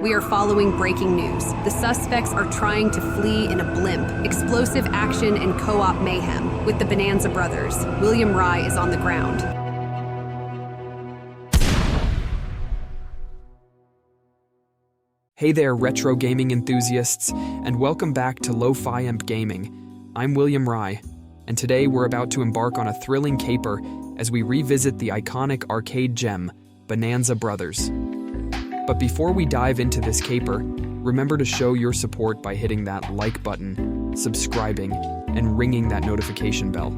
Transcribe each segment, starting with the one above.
We are following breaking news. The suspects are trying to flee in a blimp. Explosive action and co-op mayhem with the Bonanza Brothers. William Rye is on the ground. Hey there, retro gaming enthusiasts, and welcome back to LoFi&Gaming. I'm William Rye, and today we're about to embark on a thrilling caper as we revisit the iconic arcade gem, Bonanza Brothers. But before we dive into this caper, remember to show your support by hitting that like button, subscribing, and ringing that notification bell.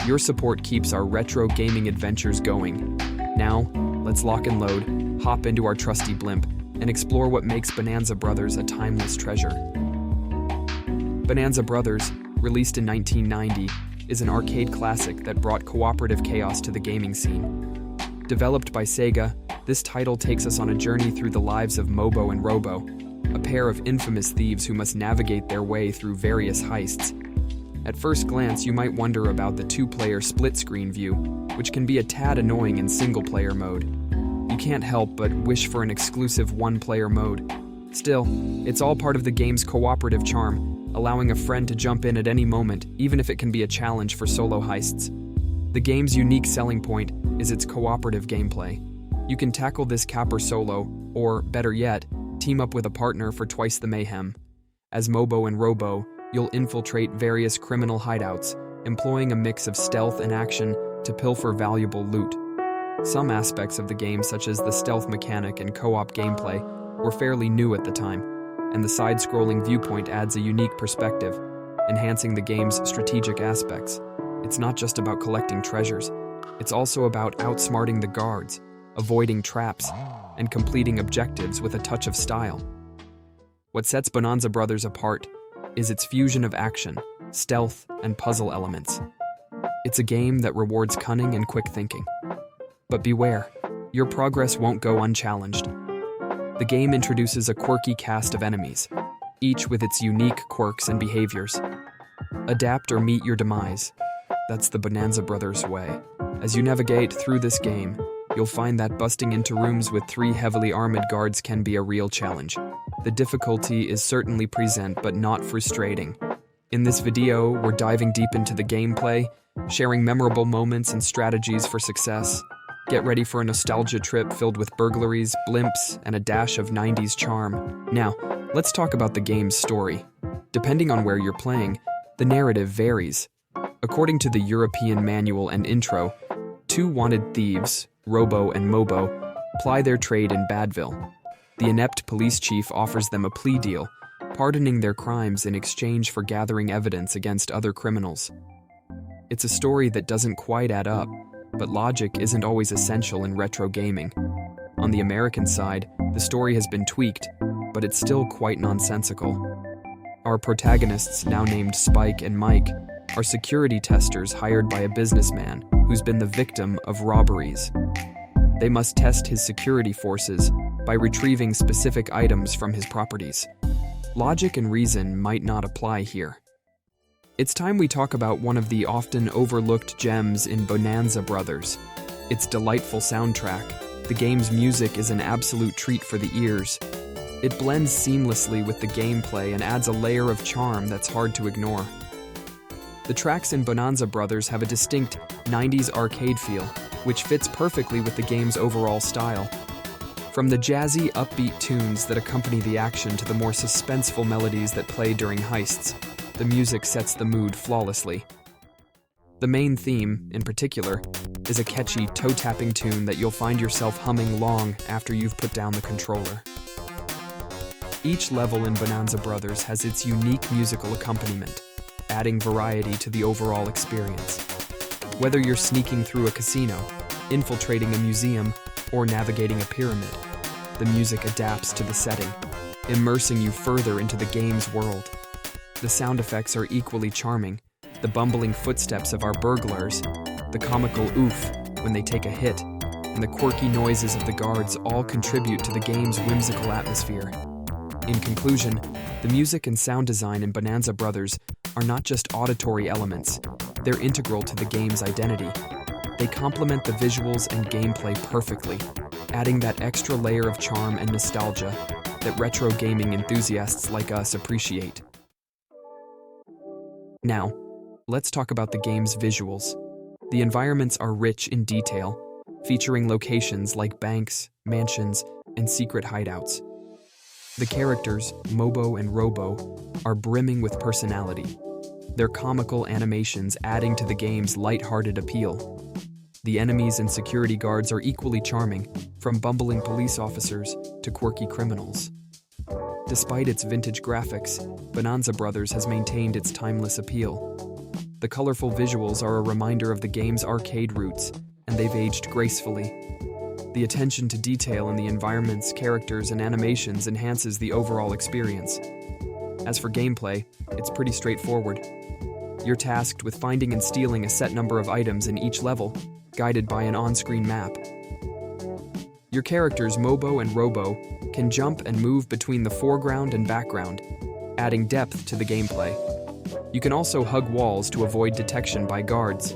Your support keeps our retro gaming adventures going. Now, let's lock and load, hop into our trusty blimp, and explore what makes Bonanza Brothers a timeless treasure. Bonanza Brothers, released in 1990, is an arcade classic that brought cooperative chaos to the gaming scene. Developed by Sega, this title takes us on a journey through the lives of Mobo and Robo, a pair of infamous thieves who must navigate their way through various heists. At first glance, you might wonder about the two-player split-screen view, which can be a tad annoying in single-player mode. You can't help but wish for an exclusive one-player mode. Still, it's all part of the game's cooperative charm, allowing a friend to jump in at any moment, even if it can be a challenge for solo heists. The game's unique selling point is its cooperative gameplay. You can tackle this caper solo, or, better yet, team up with a partner for twice the mayhem. As Mobo and Robo, you'll infiltrate various criminal hideouts, employing a mix of stealth and action to pilfer valuable loot. Some aspects of the game, such as the stealth mechanic and co-op gameplay, were fairly new at the time, and the side-scrolling viewpoint adds a unique perspective, enhancing the game's strategic aspects. It's not just about collecting treasures, it's also about outsmarting the guards, avoiding traps, and completing objectives with a touch of style. What sets Bonanza Brothers apart is its fusion of action, stealth, and puzzle elements. It's a game that rewards cunning and quick thinking. But beware, your progress won't go unchallenged. The game introduces a quirky cast of enemies, each with its unique quirks and behaviors. Adapt or meet your demise. That's the Bonanza Brothers way. As you navigate through this game, you'll find that busting into rooms with 3 heavily armored guards can be a real challenge. The difficulty is certainly present but not frustrating. In this video, we're diving deep into the gameplay, sharing memorable moments and strategies for success. Get ready for a nostalgia trip filled with burglaries, blimps, and a dash of 90s charm. Now, let's talk about the game's story. Depending on where you're playing, the narrative varies. According to the European manual and intro, 2 wanted thieves, Robo and Mobo, ply their trade in Badville. The inept police chief offers them a plea deal, pardoning their crimes in exchange for gathering evidence against other criminals. It's a story that doesn't quite add up, but logic isn't always essential in retro gaming. On the American side, the story has been tweaked, but it's still quite nonsensical. Our protagonists, now named Spike and Mike, are security testers hired by a businessman who's been the victim of robberies. They must test his security forces by retrieving specific items from his properties. Logic and reason might not apply here. It's time we talk about one of the often overlooked gems in Bonanza Brothers, its delightful soundtrack. The game's music is an absolute treat for the ears. It blends seamlessly with the gameplay and adds a layer of charm that's hard to ignore. The tracks in Bonanza Brothers have a distinct 90s arcade feel, which fits perfectly with the game's overall style. From the jazzy, upbeat tunes that accompany the action to the more suspenseful melodies that play during heists, the music sets the mood flawlessly. The main theme, in particular, is a catchy, toe-tapping tune that you'll find yourself humming long after you've put down the controller. Each level in Bonanza Brothers has its unique musical accompaniment, adding variety to the overall experience. Whether you're sneaking through a casino, infiltrating a museum, or navigating a pyramid, the music adapts to the setting, immersing you further into the game's world. The sound effects are equally charming. The bumbling footsteps of our burglars, the comical oof when they take a hit, and the quirky noises of the guards all contribute to the game's whimsical atmosphere. In conclusion, the music and sound design in Bonanza Brothers are not just auditory elements, they're integral to the game's identity. They complement the visuals and gameplay perfectly, adding that extra layer of charm and nostalgia. that retro gaming enthusiasts like us appreciate. Now, let's talk about the game's visuals. The environments are rich in detail, featuring locations like banks, mansions, and secret hideouts. The characters, Mobo and Robo, are brimming with personality, their comical animations adding to the game's light-hearted appeal. The enemies and security guards are equally charming, from bumbling police officers to quirky criminals. Despite its vintage graphics, Bonanza Brothers has maintained its timeless appeal. The colorful visuals are a reminder of the game's arcade roots, and they've aged gracefully. The attention to detail in the environments, characters, and animations enhances the overall experience. As for gameplay, it's pretty straightforward. You're tasked with finding and stealing a set number of items in each level, guided by an on-screen map. Your characters, Mobo and Robo, can jump and move between the foreground and background, adding depth to the gameplay. You can also hug walls to avoid detection by guards.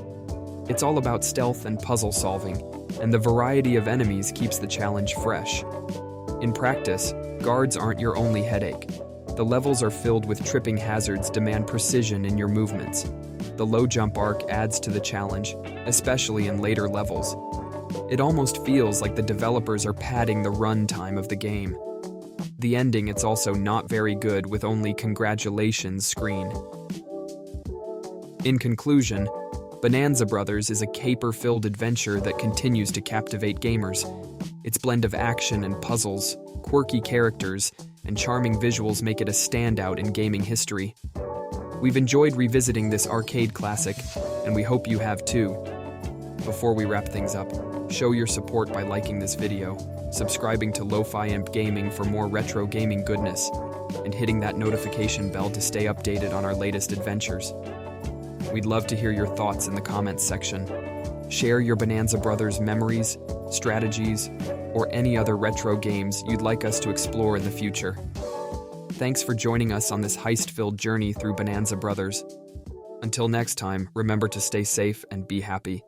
It's all about stealth and puzzle solving, and the variety of enemies keeps the challenge fresh. In practice, guards aren't your only headache. The levels are filled with tripping hazards demand precision in your movements. The low jump arc adds to the challenge, especially in later levels. It almost feels like the developers are padding the run time of the game. The ending, it's also not very good, with only "congratulations" screen. In conclusion, Bonanza Brothers is a caper-filled adventure that continues to captivate gamers. Its blend of action and puzzles, quirky characters, and charming visuals make it a standout in gaming history. We've enjoyed revisiting this arcade classic, and we hope you have too. Before we wrap things up, show your support by liking this video, subscribing to LoFi&Gaming for more retro gaming goodness, and hitting that notification bell to stay updated on our latest adventures. We'd love to hear your thoughts in the comments section. Share your Bonanza Brothers memories, strategies, or any other retro games you'd like us to explore in the future. Thanks for joining us on this heist-filled journey through Bonanza Brothers. Until next time, remember to stay safe and be happy.